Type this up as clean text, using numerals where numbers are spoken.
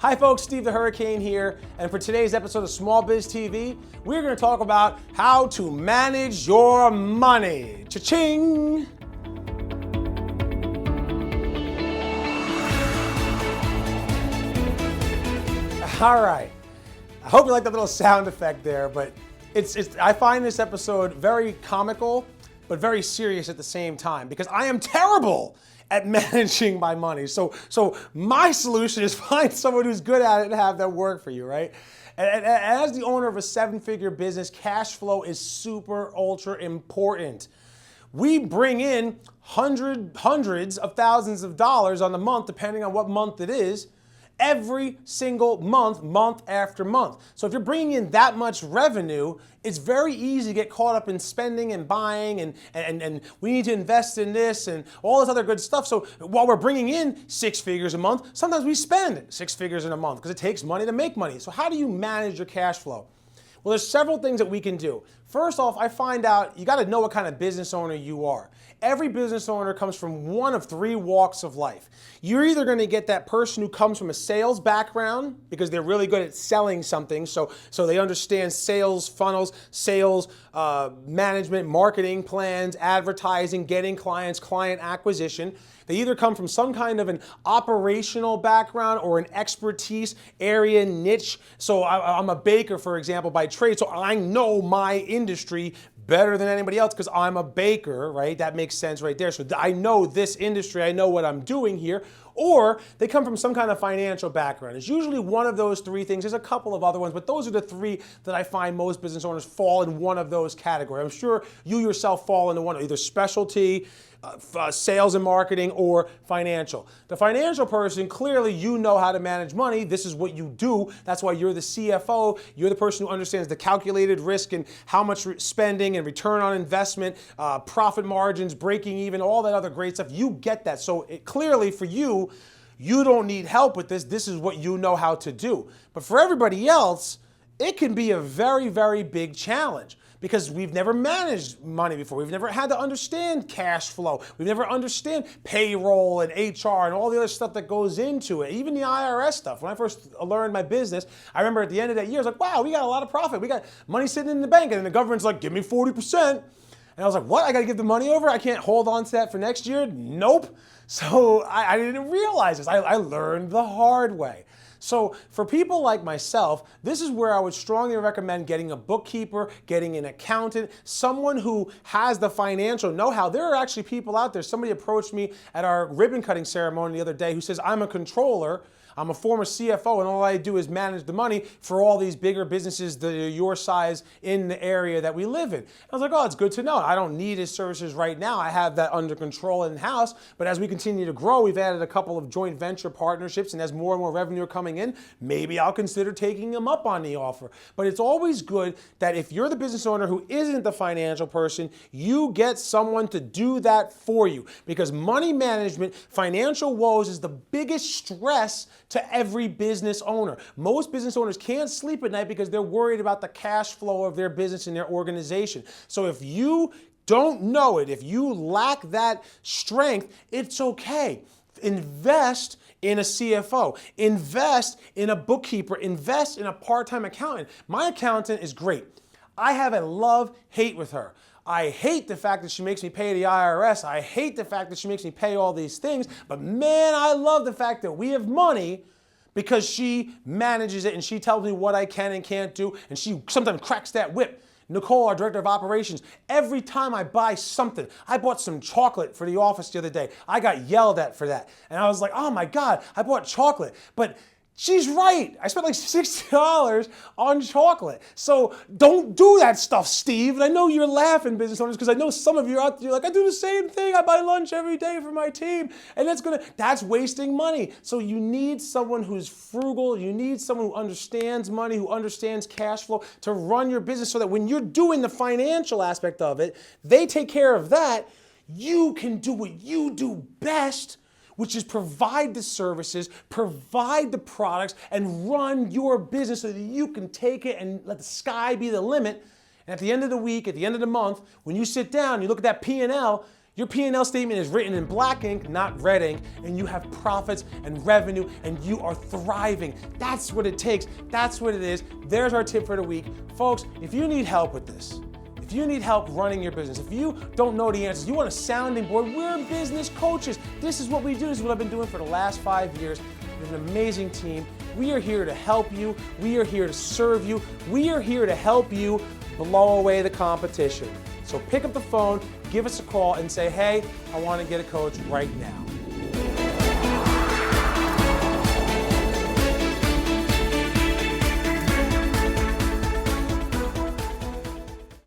Hi folks, Steve the Hurricane here, and for today's episode of Small Biz TV, we're going to talk about how to manage your money. Cha-ching! All right, I hope you like that little sound effect there, but I find this episode very comical, but very serious at the same time, because I am terrible at managing my money. So my solution is find someone who's good at it and have them work for you, right? And as the owner of a 7-figure business, cash flow is super ultra important. We bring in hundreds of thousands of dollars on the month, depending on what month it is, every single month after month. So if you're bringing in that much revenue, it's very easy to get caught up in spending and buying and we need to invest in this and all this other good stuff. So while we're bringing in 6 figures a month, sometimes we spend 6 figures in a month because it takes money to make money. So how do you manage your cash flow? Well, there's several things that we can do. First off, I find out you got to know what kind of business owner you are. Every business owner comes from one of 3 walks of life. You're either going to get that person who comes from a sales background because they're really good at selling something, so they understand sales funnels, sales management, marketing plans, advertising, getting clients, client acquisition. They either come from some kind of an operational background or an expertise area niche. So I'm a baker, for example, by trade, so I know my industry better than anybody else because I'm a baker, right? That makes sense right there. So I know this industry, I know what I'm doing here. Or they come from some kind of financial background. It's usually one of those 3 things. There's a couple of other ones, but those are the 3 that I find most business owners fall in one of those categories. I'm sure you yourself fall into one, either specialty, sales and marketing, or financial. The financial person, clearly you know how to manage money. This is what you do. That's why you're the CFO. You're the person who understands the calculated risk and how much spending and return on investment, profit margins, breaking even, all that other great stuff. You get that. So clearly for you, you don't need help with this. This is what you know how to do. But for everybody else, it can be a very, very big challenge because we've never managed money before. We've never had to understand cash flow. We've never understand payroll and HR and all the other stuff that goes into it. Even the IRS stuff. When I first learned my business, I remember at the end of that year, I was like, wow, we got a lot of profit. We got money sitting in the bank. And then the government's like, give me 40%. And I was like, what? I got to give the money over? I can't hold on to that for next year? Nope. So I didn't realize this. I learned the hard way. So for people like myself, this is where I would strongly recommend getting a bookkeeper, getting an accountant, someone who has the financial know-how. There are actually people out there. Somebody approached me at our ribbon cutting ceremony the other day who says, I'm a controller. I'm a former CFO, and all I do is manage the money for all these bigger businesses that are your size in the area that we live in. I was like, oh, it's good to know. I don't need his services right now. I have that under control in-house, but as we continue to grow, we've added a couple of joint venture partnerships, and as more and more revenue are coming in, maybe I'll consider taking him up on the offer. But it's always good that if you're the business owner who isn't the financial person, you get someone to do that for you, because money management, financial woes is the biggest stress to every business owner. Most business owners can't sleep at night because they're worried about the cash flow of their business and their organization. So if you don't know it, if you lack that strength, it's okay. Invest in a CFO, invest in a bookkeeper, invest in a part-time accountant. My accountant is great. I have a love-hate with her. I hate the fact that she makes me pay the IRS. I hate the fact that she makes me pay all these things. But man, I love the fact that we have money because she manages it and she tells me what I can and can't do. And she sometimes cracks that whip. Nicole, our director of operations, every time I buy something, I bought some chocolate for the office the other day. I got yelled at for that. And I was like, oh my God, I bought chocolate. But she's right. I spent like $60 on chocolate. So don't do that stuff, Steve. And I know you're laughing, business owners, because I know some of you are out there, you're like, I do the same thing. I buy lunch every day for my team. And that's wasting money. So you need someone who's frugal. You need someone who understands money, who understands cash flow to run your business so that when you're doing the financial aspect of it, they take care of that. You can do what you do best, which is provide the services, provide the products, and run your business so that you can take it and let the sky be the limit. And at the end of the week, at the end of the month, when you sit down, you look at that P&L, Your P&L statement is written in black ink, not red ink, and you have profits and revenue and you are thriving. That's what it takes. That's what it is. There's our tip for the week. Folks, if you need help with this, if you need help running your business, if you don't know the answers, you want a sounding board, we're business coaches. This is what we do. This is what I've been doing for the last 5 years. We have an amazing team. We are here to help you. We are here to serve you. We are here to help you blow away the competition. So pick up the phone, give us a call, and say, hey, I want to get a coach right now.